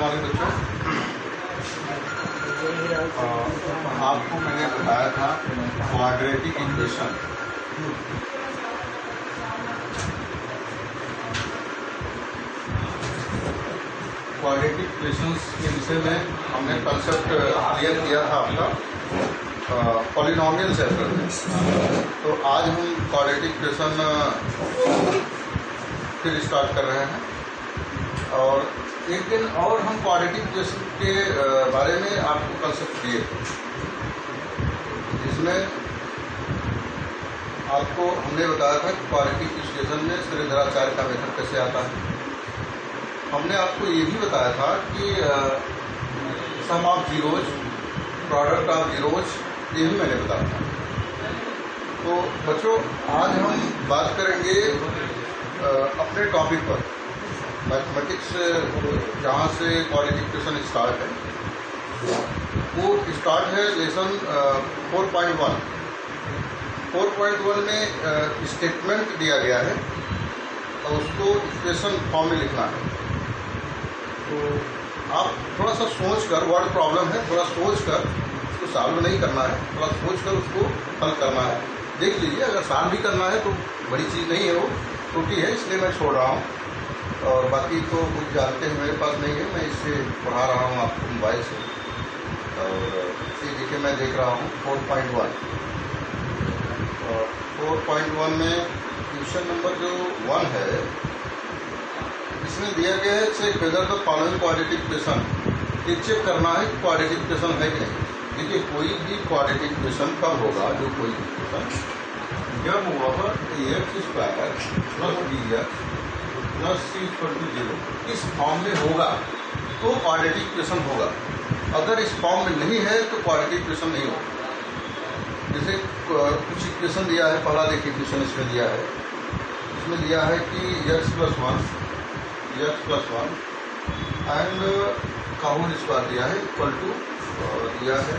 Morning बच्चों। आपको मैंने बताया था क्वाड्रेटिक इक्वेशन। क्वाड्रेटिक इक्वेशंस के विषय में हमने कंसेप्ट क्लियर किया था आपका पॉलिनोमियल चैप्टर में। तो आज हम क्वाड्रेटिक इक्वेशन फिर स्टार्ट कर रहे हैं और एक दिन और हम क्वाड्रेटिक इक्वेशन के बारे में आपको कंसेप्ट दिए थे, जिसमें आपको हमने बताया था कि क्वाड्रेटिक इक्वेशन में श्रीधराचार्य का मेथड कैसे आता है। हमने आपको ये भी बताया था कि sum of zeros, product of zeros, ये भी मैंने बताया था। तो बच्चों आज हम बात करेंगे अपने टॉपिक पर। मैथमेटिक्स जहाँ से क्वाड्रेटिक इक्वेशन स्टार्ट है वो स्टार्ट है लेसन 4.1। 4.1 में स्टेटमेंट दिया गया है और उसको इक्वेशन फॉर्म में लिखना है। तो आप थोड़ा सा सोच कर, वर्ड प्रॉब्लम है, थोड़ा सोच कर उसको सॉल्व नहीं करना है, थोड़ा सोच कर उसको हल करना है। देख लीजिए, अगर सॉल्व भी करना है तो बड़ी चीज़ नहीं है, वो छोटी है, इसलिए मैं छोड़ रहा हूँ। और बाकी तो कुछ जानते हैं मेरे पास नहीं है, मैं इससे पढ़ा रहा हूँ आपको मोबाइल से। और इसी देखिए मैं देख रहा हूँ 4.1 और 4.1 में क्वेश्चन नंबर जो 1 है, इसमें दिया गया है check whether the following quadratic equation. ये चेक करना है कि क्वाड्रेटिक इक्वेशन है कि नहीं। देखिए, कोई भी क्वाड्रेटिक इक्वेशन कब होगा, जो कोई इक्वेशन जब वह x square plus b x plus c equal to 0 इस फॉर्म में होगा तो क्वाड्रेटिक इक्वेशन होगा। अगर इस फॉर्म में नहीं है तो क्वाड्रेटिक इक्वेशन नहीं होगा। जैसे कुछ इक्वेशन दिया है, पहला देखिए इक्वेशन इसमें दिया है, इसमें दिया है कि x प्लस वन एंड का होल स्क्वायर दिया है इक्वल टू दिया है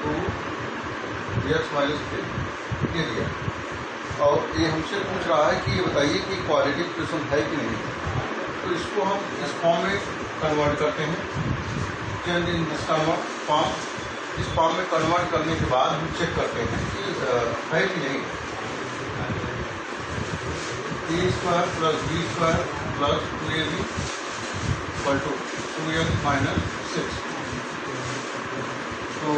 2x माइनस 3 ये दिया। और ये हमसे पूछ रहा है कि ये बताइए कि क्वाड्रेटिक इक्वेशन है कि नहीं। तो इसको हम इस फॉर्म में कन्वर्ट करते हैं, चेंज इन दिस फॉर्म। इस फॉर्म में कन्वर्ट करने के बाद हम चेक करते हैं कि है कि नहीं। A square plus b square plus 2ab equal to 2x minus 6। तो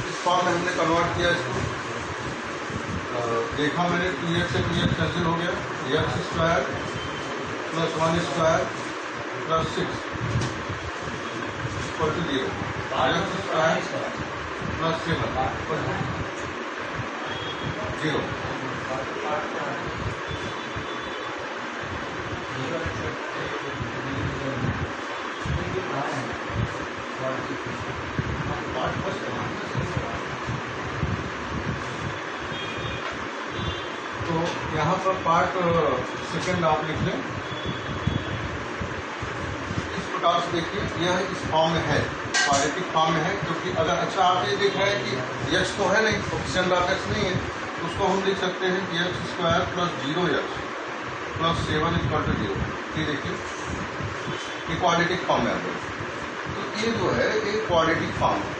इस फॉर्म में हमने कन्वर्ट किया इसको। देखा मैंने 2x से 2x कैंसिल हो गया, x square plus 1 square plus 6 equal to 0। X square plus 7 equal to 0। तो यहाँ पर पार्ट सेकंड आप लिख लें इस प्रकार से। देखिए, यह इस फॉर्म में है, क्वाड्रेटिक फॉर्म में है, क्योंकि अगर अच्छा आप ये देख रहे हैं कि x तो है नहीं, कोफिशिएंट ऑफ x नहीं है, तो उसको हम लिख सकते हैं कि x square plus 0x plus 7 equal to 0। ये देखिए, ये क्वाड्रेटिक फॉर्म में आ गया। तो ये जो है एक क्वाड्रेटिक फॉर्म है।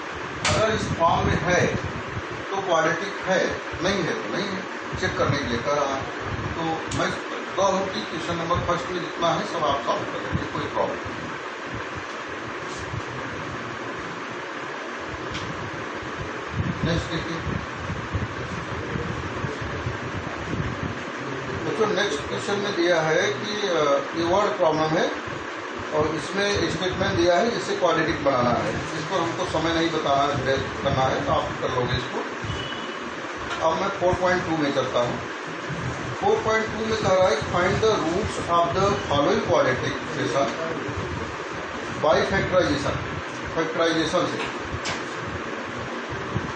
अगर इस फॉर्म में है तो क्वाड्रेटिक है, नहीं है तो नहीं है। चेक करने के लिए कर रहा है। तो मैं कह हूँ कि क्वेश्चन नंबर फर्स्ट में जितना है सब आप सॉल्व कर लेंगे, कोई प्रॉब्लम नहीं। नेक्स्ट देखिए बच्चों, नेक्स्ट क्वेश्चन में दिया है कि ये वर्ड प्रॉब्लम है और इसमें स्टेटमेंट दिया है जिससे क्वाड्रेटिक बनाना है। इस पर हमको समय नहीं बताना करना है, तो आप कर लोगे इसको। अब मैं 4.2 में चलता हूँ। 4.2 में कह रहा है find the roots of the following quadratic equation by factorization. Factorization से,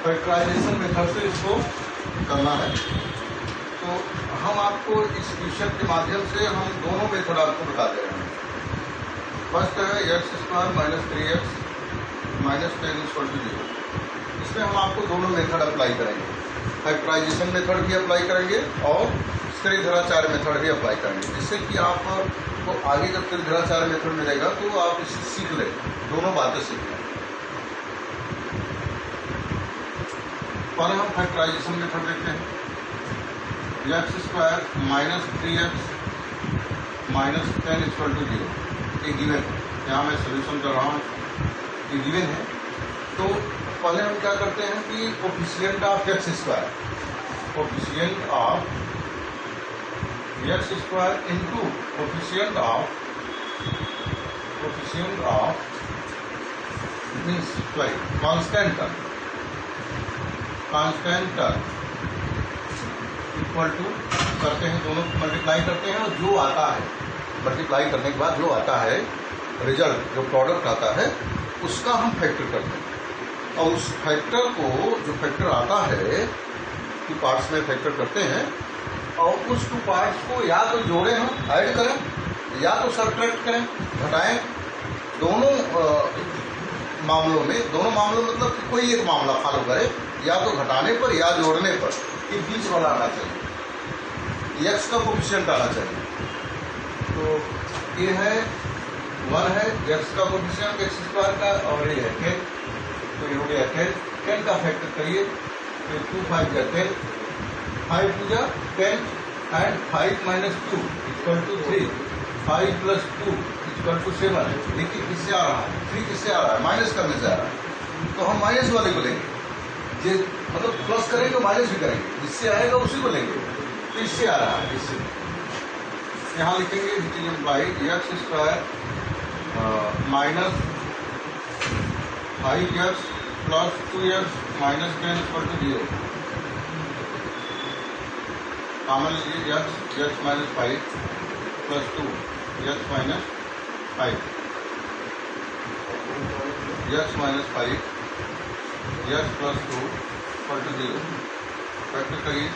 फैक्टराइजेशन मेथड से इसको करना है। तो हम आपको इस क्वेश्चन के माध्यम से हम दोनों मेथड आपको बता दे रहे हैं। फर्स्ट है x square minus 3x minus 10 equal to 0। इसमें हम आपको दोनों मेथड अप्लाई करेंगे, फैक्टराइजेशन मेथड भी अप्लाई करेंगे और त्रिघराचार मेथड ही अप्लाई करेंगे, जिससे कि आपको आगे जब त्रिघराचार मेथड मिलेगा तो आप इसे सीख लें, दोनों बातें सीख लें। पहले हम फैक्टराइजेशन मेथड देखते हैं। X square minus 3x minus 10 equal to 0 ये गिवन है, यहाँ मैं सोल्यूशन कर रहा हूँ, ये गिवन है। तो पहले हम क्या करते हैं कि coefficient of x square, coefficient of x square into coefficient of means constant term equal to करते हैं, दोनों को मल्टीप्लाई करते हैं और जो आता है मल्टीप्लाई करने के बाद जो आता है रिजल्ट, जो प्रोडक्ट आता है उसका हम फैक्टर करते हैं। और उस फैक्टर को, जो फैक्टर आता है टू पार्ट्स में फैक्टर करते हैं, और उस टू पार्ट्स को या तो जोड़ें हम, ऐड करें, या तो सब्ट्रैक्ट करें, घटाएं। दोनों मामलों में मतलब कि कोई एक मामला फॉलो करे, या तो घटाने पर या जोड़ने पर, ये बीच वाला आना चाहिए, एक्स का कोफिशिएंट आना चाहिए। तो ये है 1 है एक्स का कोफिशिएंट एक्स स्क्वायर का, और ये है 10, तो ये हो गया 10 का फैक्टर करिए, तो 2 5 या 10, 5 2 या 10 and 5 minus 2 equal to 3, 5 plus 2 equal to 7। देखिए किससे आ रहा है, 3 किससे आ रहा है, माइनस करने से आ रहा है, तो हम माइनस वाले को लेंगे, ये मतलब प्लस करेंगे तो माइनस भी करेंगे, जिससे आएगा उसी को लेंगे। तो इससे आ रहा है, इससे यहाँ लिखेंगे division by x square minus 5x plus 2x minus 10 equal to 0। Common लीजिए x minus 5 plus 2 x minus 5 x minus 5 x plus 2 equal to 0। Factor करिए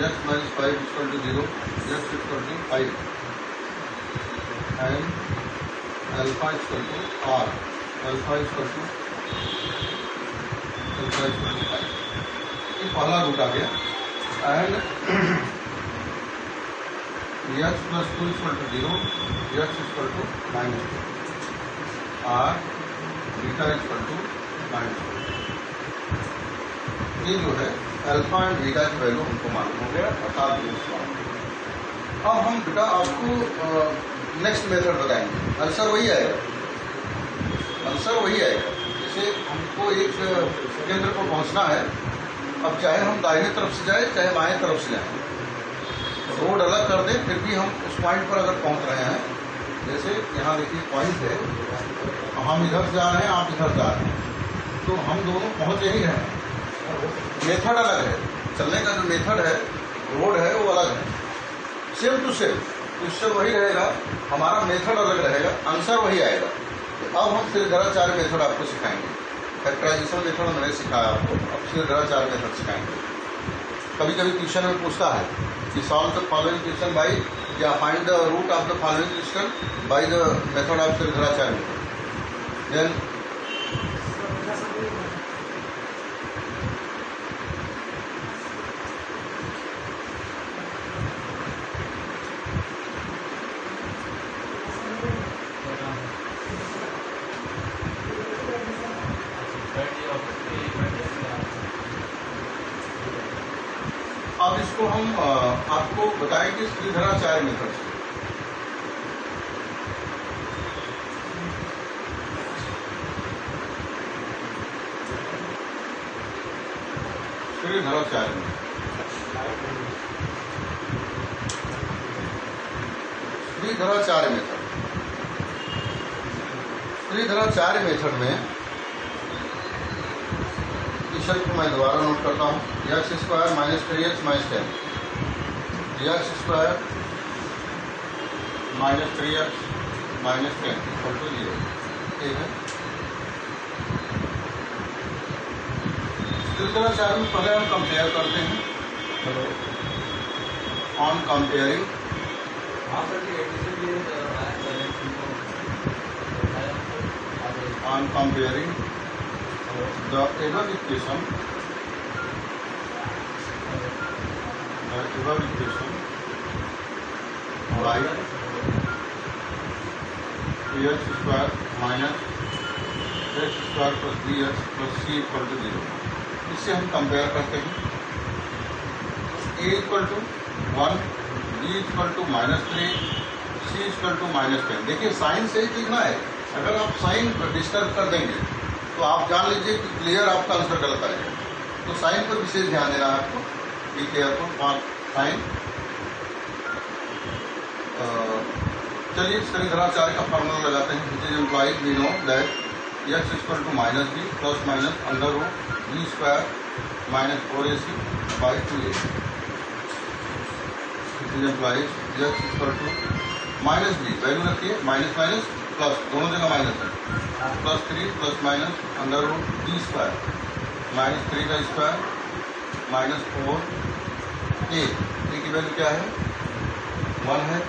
x minus 5 equal to 0, x equal to 5 and alpha equal to r, alpha equal to 5। ये पहला root आ गया, and x plus 2 equal to 0, x equal to -2, r beta equal to -2। ये जो है alpha and beta की value हमको मालूम हो गया, अर्थात अब हम बेटा आपको नेक्स्ट मेथड बताएंगे। आंसर वही आएगा, जैसे हमको एक केंद्र पर पहुंचना है, अब चाहे हम दाहिने तरफ से जाए चाहे बाएं तरफ से जाए, रोड अलग कर दें, फिर भी हम उस पॉइंट पर अगर पहुंच रहे हैं, जैसे यहाँ देखिए पॉइंट है, हम इधर जा रहे हैं, आप इधर जा रहे हैं, तो हम दोनों पहुंच ही रहे हैं, मेथड अलग है, चलने का जो मेथड है, रोड है, वो अलग है, सेम टू सेम, क्वेश्चन वही रहेगा, हमारा मेथड अलग रहेगा, आंसर वही आएगा। तो अब हम त्रिघराचार मेथड आपको सिखाएंगे। फैक्टराइजेशन मेथड मैंने सिखाया आपको, अब त्रिघराचार मेथड सिखाएंगे। कभी कभी क्वेश्चन में पूछता है कि solve the following question by, या find the root of the following question by the method of त्रिघराचार मेथड। देन अब इसको हम आपको बताएंगे त्रिघराचार मेथड से। त्रिघराचार मेथड में शब्द को मैं दोबारा नोट करता हूँ, x square minus 3x minus 10, x square minus 3x minus 10 equal to 0। ठीक है, त्रिघराचार में पहले हम कंपेयर करते हैं। On comparing the above equation by x square minus x square plus b x plus c equal to 0। इससे हम compare करते हैं। A equal to 1, b equal to -3, c equal to -10। देखिए साइन से ही लिखना है। अगर आप साइन डिस्टर्ब कर देंगे तो आप जान लीजिए कि क्लियर आपका आंसर गलत आएगा। तो साइन पर विशेष ध्यान देना है आपको। Be careful for sign. चलिए श्रृंखलाचार्य का फॉर्मूला लगाते हैं। Which is implies we know that x equal to -b plus minus under root b square minus 4ac by 2a। Which is implies x equal to -b, value रखिए, minus minus plus, दोनों जगह minus है, plus 3 plus minus under root b square minus 3 का square minus 4a। ए की value क्या है? 1 है।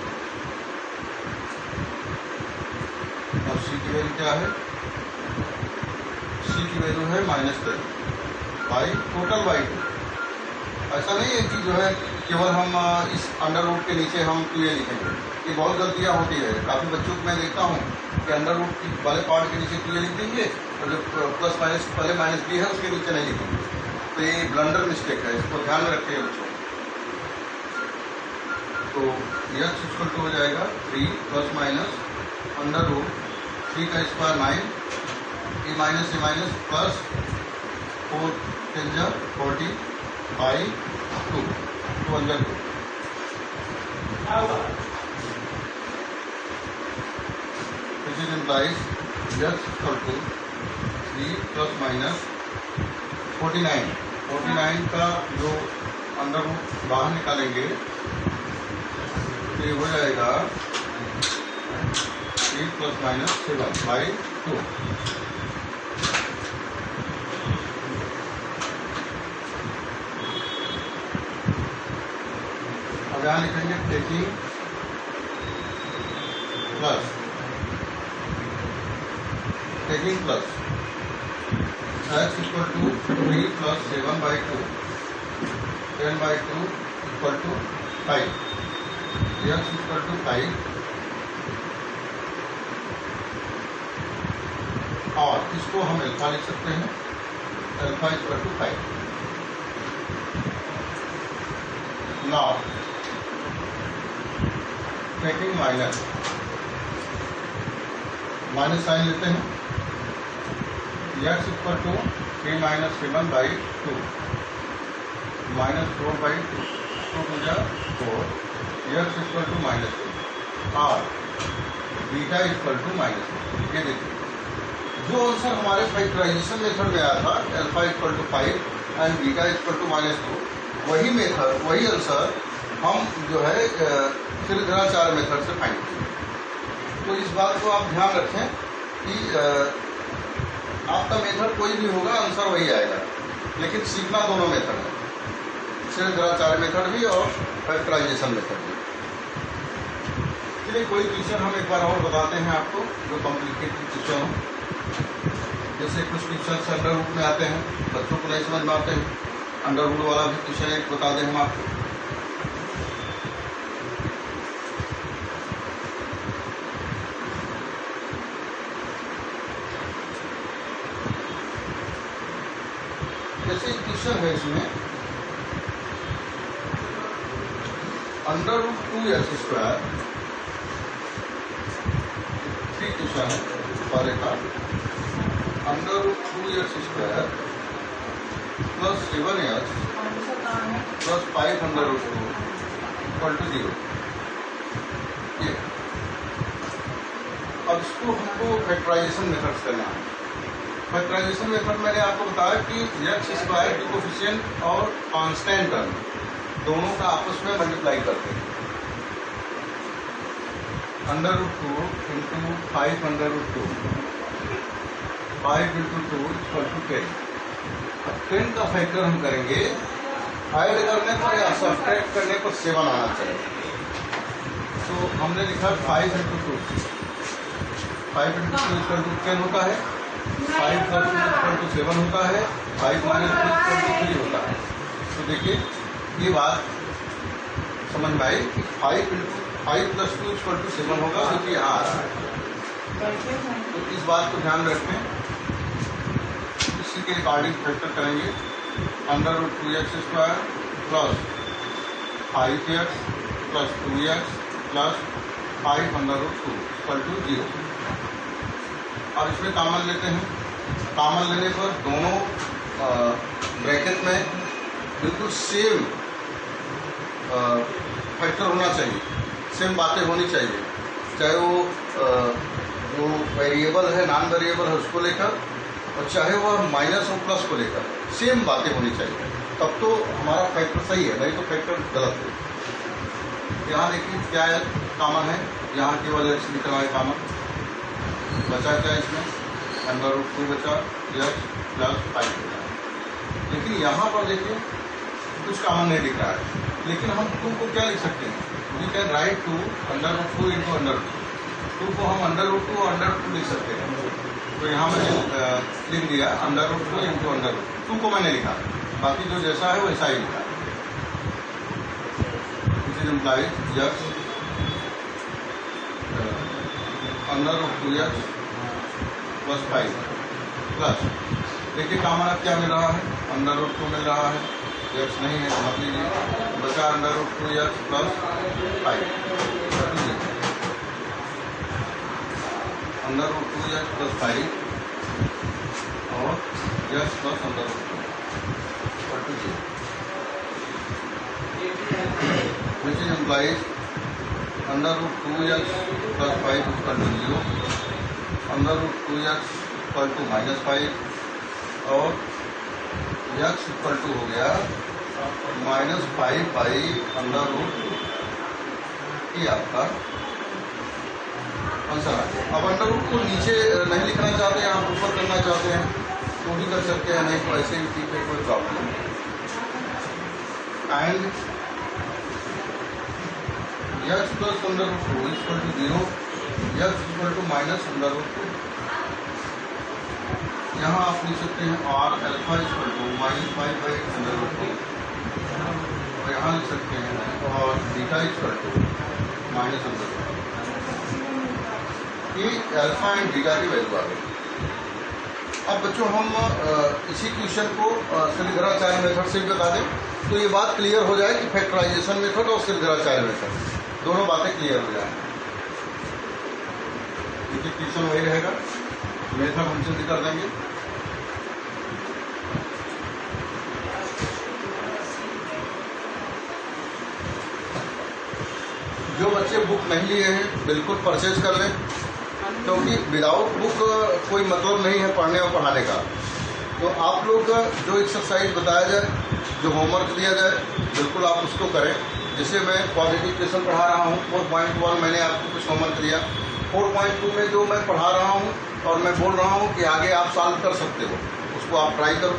और सी की वैल्यू क्या है? सी की वैल्यू है -10 बाई टोटल बाई 2। ऐसा नहीं है कि जो है केवल हम इस अंडर रूट के नीचे हम 2a लिखेंगे। ये बहुत गलतियां होती है। काफ़ी बच्चों को मैं देखता हूँ कि अंडर रूट वाले पार्ट के नीचे 2a लिख देंगे और जो प्लस माइनस पहले -b है उसके नीचे नहीं लिखेंगे। तो ये ब्लंडर मिस्टेक है, इसको ध्यान में रखिए बच्चों। तो एक्स इक्वल टू हो जाएगा 3 प्लस माइनस अंडर रूट 3 का square 9, A minus plus 4 40 by 2 अंदर 2। Which is implies x equal to 3 plus minus 49 का जो अंडर रूट बाहर निकालेंगे तो ये हो जाएगा 3 प्लस माइनस 7 बाई 2। अब यहाँ लिखेंगे taking plus x equal to 3 plus 7 by 2, 10 by 2 equal to 5, x equal to 5। और इसको हम अल्फा लिख सकते हैं, alpha equal to 5। Now taking minus sign लेते हैं। x equal to 3 minus 7 by 2 minus 4 by 2 हो जाए 4, x इक्वल टू -2 और बीटा इक्वल टू -2। ये देखिए जो आंसर हमारे फैक्टराइजेशन मेथड में आया था, alpha equal to 5 and beta equal to -2, वही मेथड, वही आंसर हम जो है श्रृंखलाचार्य मेथड से फाइंड करेंगे। तो इस बात को आप ध्यान रखें कि आपका मेथड कोई भी होगा, आंसर वही आएगा, लेकिन सीखना दोनों मेथड है, श्रृंखलाचार्य मेथड भी और फैक्टराइजेशन मेथड भी। चलिए कोई क्वेश्चन हम एक बार और बताते हैं आपको जो कॉम्प्लिकेटेड क्वेश्चन हो। जैसे कुछ क्वेश्चन अंडर रूट में आते हैं, बच्चों को नहीं समझ में आते हैं, अंडर रूट वाला भी क्वेश्चन एक बता दें हम आपको। जैसे क्वेश्चन है इसमें अंडर रूट 2x स्क्वायर, ठीक क्वेश्चन है पहले का, under root 2x square plus 7x plus 5 under root 2 equal to 0। ये अब इसको हमको फैक्टराइजेशन मेथड करना है। फैक्टराइजेशन मेथड मैंने आपको बताया कि एक्स स्क्वायर की कोफिशिएंट और कांस्टेंट टर्म दोनों का आपस में मल्टीप्लाई करते हैं। Under root 2 into 5 under root 2, 5 into 2 equal to 10। अब 10 का फैक्टर हम करेंगे, ऐड करने पर या सब्ट्रैक्ट करने पर 7 आना चाहिए। तो हमने लिखा 5 इंटू 2, 5 इंटू 2 इक्वल टू 10 होता है, 5 प्लस 2 इक्वल टू 7 होता है, 5 माइनस 2 इक्वल टू 3 होता है। तो देखिए ये बात समझ में आई कि 5 इंटू 5 + 2 = 7 होगा, क्योंकि यहाँ आ रहा है। तो इस बात को ध्यान रखें, इसी के अकॉर्डिंग फैक्टर करेंगे। √2x² + 5x + 2x + 5√2 = 0। अब इसमें कॉमन लेते हैं। कॉमन लेने पर दोनों ब्रैकेट में बिल्कुल सेम फैक्टर होना चाहिए, सेम बातें होनी चाहिए, चाहे वो जो वेरिएबल है, नॉन वेरिएबल है उसको लेकर, और चाहे वह माइनस और प्लस को लेकर सेम बातें होनी चाहिए, तब तो हमारा फैक्टर सही है, नहीं तो फैक्टर गलत है। यहाँ देखिए क्या है कॉमन है, यहाँ केवल x लिखना है कॉमन। बचा क्या इसमें, √2 बचा, x + 5 बचा। लेकिन यहाँ पर देखिए कुछ कॉमन नहीं लिख रहा है, लेकिन हम 2 को क्या लिख सकते हैं, वी कैन राइट 2 √2 × √2। 2 को हम √2 और √2 लिख सकते हैं। तो यहाँ मैंने लिख दिया √2 × √2। 2 को मैंने लिखा, बाकी जो जैसा है वैसा ही लिखा। Which is implies x √2x + 5 plus, देखिए कॉमन अब क्या मिल रहा है, √2 मिल रहा है, x नहीं है, समझ लीजिए। बचा √2x + 5 √2x + 5 और x + √2 = 0, which is implies √2x + 5 = 0, √2x = -5 और x = हो गया -5/√2। ये आपका आंसर आ गया। अब √2 को नीचे नहीं लिखना चाहते हैं, आप ऊपर करना चाहते हैं तो भी कर सकते हैं, नहीं तो ऐसे ही ठीक है, कोई प्रॉब्लम नहीं। And x + √2 = 0, x = -√2। यहाँ आप लिख सकते हैं r α = -5/√2, और यहाँ लिख सकते हैं और बीटा = -√2। ये अल्फा एंड बीटा की वैल्यू आ गई। अब बच्चों हम इसी क्वेश्चन को श्रीधराचार्य मेथड से भी बता दें, तो ये बात क्लियर हो जाए कि फैक्टराइजेशन मेथड और श्रीधराचार्य मेथड दोनों बातें क्लियर हो जाए। क्योंकि क्वेश्चन वही रहेगा, मेथड हम चेंज कर देंगे। जो बच्चे बुक नहीं लिए हैं बिल्कुल परचेज कर लें, क्योंकि विदाउट बुक कोई मतलब नहीं है पढ़ने और पढ़ाने का। तो आप लोग जो एक्सरसाइज बताया जाए, जो होमवर्क दिया जाए, बिल्कुल आप उसको करें। जैसे मैं क्वालिटी इक्वेशन पढ़ा रहा हूँ, 4.1 मैंने आपको कुछ होमवर्क दिया, 4.2 में जो मैं पढ़ा रहा हूँ और मैं बोल रहा हूँ कि आगे आप सॉल्व कर सकते हो, उसको आप ट्राई करो।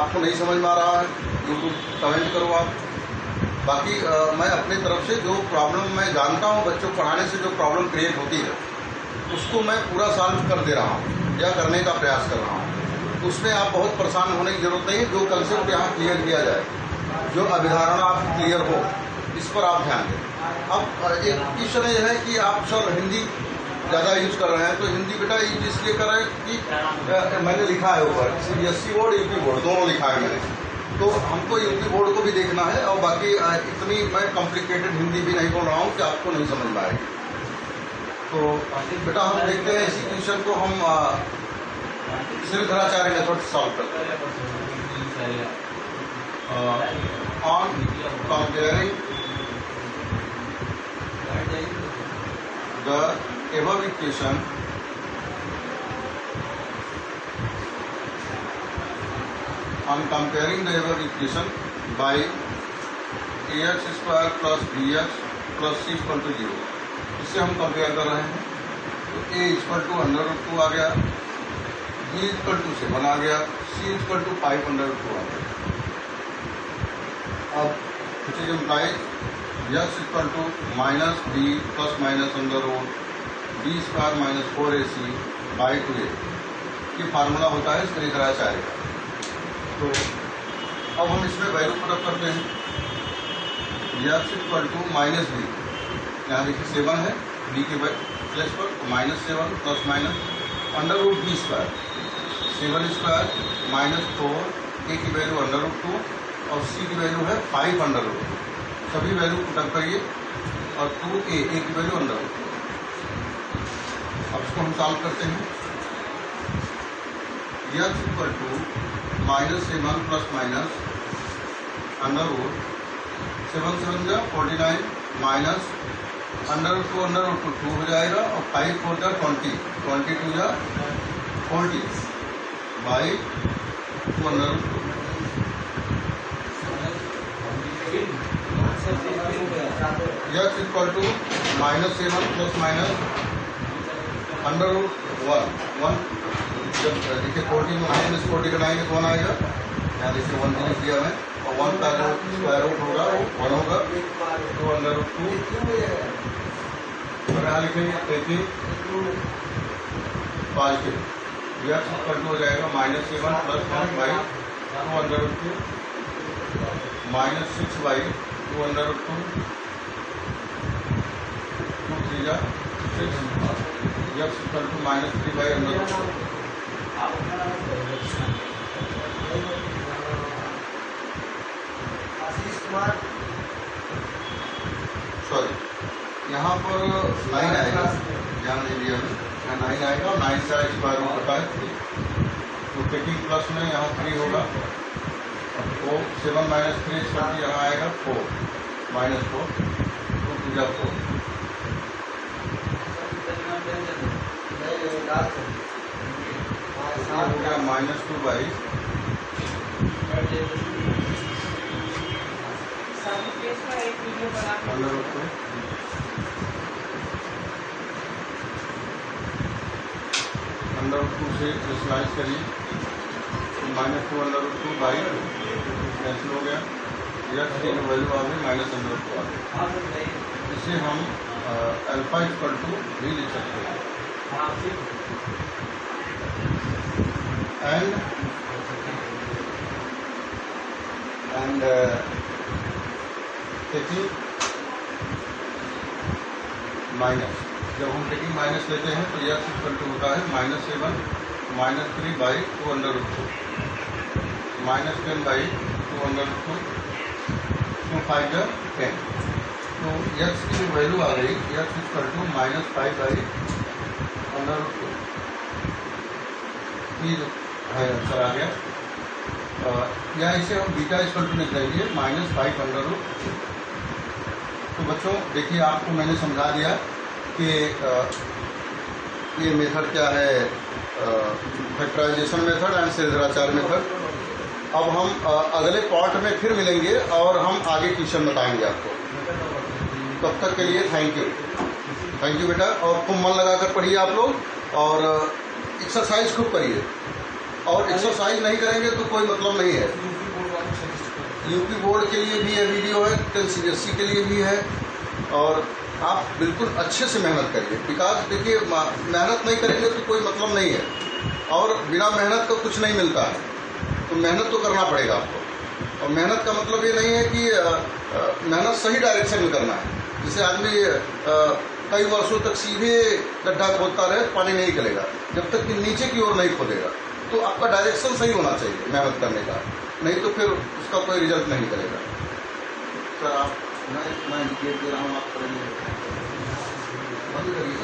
आपको नहीं समझ में आ रहा है, यूट्यूब कमेंट करो आप। बाकी मैं अपनी तरफ से जो प्रॉब्लम मैं जानता हूँ, बच्चों को पढ़ाने से जो प्रॉब्लम क्रिएट होती है उसको मैं पूरा सॉल्व कर दे रहा हूँ या करने का प्रयास कर रहा हूँ। उसमें आप बहुत परेशान होने की जरूरत नहीं है। जो कंसेप्ट यहाँ क्लियर किया जाए, जो अभिधारणा आपकी क्लियर हो, इस पर आप ध्यान दें। अब एक क्वेश्चन ये है कि आप सर हिंदी ज़्यादा यूज कर रहे हैं, तो हिंदी बेटा इसलिए कर रहे हैं कि मैंने लिखा है ऊपर CBSE बोर्ड, यूपी बोर्ड दोनों लिखा है मैंने, तो हमको यूपी बोर्ड को भी देखना है। और बाकी इतनी मैं कॉम्प्लिकेटेड हिंदी भी नहीं बोल रहा हूँ कि आपको नहीं समझ में आएगी। तो बेटा हम देखते हैं इसी क्वेश्चन को हम श्रीधराचार्य मेथड सॉल्व करते हैं। On comparing the above equation on comparing the above equation by ax square plus bx plus c equal to 0, इससे हम कंपेयर कर रहे हैं। तो a =√2 आ गया, b = 7 आ गया, c = 5√2 आ गया। अब which is implies x = -b + -√b² - 4ac/2a, ये फार्मूला होता है श्रीधराचार्य का। तो अब हम इसमें वैल्यू पुट अप करते हैं। x = -b, यहाँ देखिए 7 है b के प्लेस पर, -7 plus minus √b square, 7 square -4, a की वैल्यू √2 और c की वैल्यू है 5√2। सभी वैल्यू पुटअप करिए और 2a की वैल्यू √2। अब इसको हम सॉल्व करते हैं। x equal to -7 plus minus √7 7 जा 49 माइनस √2 2 हो जाएगा और 5 4 जा 20, 22 जा 40 by 2√2। x equal to -7 plus minus √1 जब देखिए 40 में माइनस 40 का 9 1 आएगा, यहाँ देखिए 1 लिख दिया मैं, और 1 का जो स्क्वायर रूट होगा वो 1 होगा, तो √2 और यहाँ लिखेंगे 18 पॉजिटिव। यह इक्वल टू हो जाएगा -7 प्लस 1 बाई 2√2 -6 बाई 2√2 2 3 जा 6, x equal to -3 by √2। Sorry, यहाँ पर 9 आएगा, ध्यान दीजिए, यहाँ 9 आएगा और 9 का स्क्वायर रूट होता है 3, तो टेकिंग प्लस में यहाँ 3 होगा, तो 7 - 3 इक्वल टू यहाँ आएगा 4 -4 2 2 जा 4, हो गया -2 बाई √2 से स्लाइस करिए, -2 √2 बाई कैंसिल हो गया, यह 3 वैल्यू आ गई -√2 आ गई। इसे हम अल्फा इक्वल टू भी लिख सकते हैं, एंड टेकिंग माइनस, जब हम टेकिंग माइनस लेते हैं तो यह इक्वल टू होता है -7 -3 बाई 2√2 -10 बाई 2√2 2 5 जा 10, तो x की जो वैल्यू आ गई x इक्वल टू -5 बाई √2, ये जो है आंसर आ गया। या इसे हम बीटा इक्वल टू लिख लेंगे -5√2। तो बच्चों देखिए, आपको मैंने समझा दिया कि ये मेथड क्या है, factorization method and Sridharacharya method. अब हम अगले पार्ट में फिर मिलेंगे और हम आगे ट्यूशन बताएंगे आपको। तब तक के लिए थैंक यू बेटा, और खूब मन लगाकर पढ़िए आप लोग, और एक्सरसाइज खूब करिए, और एक्सरसाइज नहीं करेंगे तो कोई मतलब नहीं है। यूपी बोर्ड के लिए भी ये वीडियो है, CBSE के लिए भी है, और आप बिल्कुल अच्छे से मेहनत करिए, बिकॉज देखिए मेहनत नहीं करेंगे तो कोई मतलब नहीं है, और बिना मेहनत का कुछ नहीं मिलता है, तो मेहनत तो करना पड़ेगा आपको। और मेहनत का मतलब ये नहीं है कि मेहनत सही डायरेक्शन में करना है। जैसे आदमी कई वर्षों तक सीधे गड्ढा खोदता रहे, पानी नहीं निकलेगा, जब तक कि नीचे की ओर नहीं खोदेगा। तो आपका डायरेक्शन सही होना चाहिए मेहनत करने का, नहीं तो फिर उसका कोई रिजल्ट नहीं निकलेगा। सर आप मैं इंडिकेट दे रहा हूँ, आप करेंगे बंद करिए।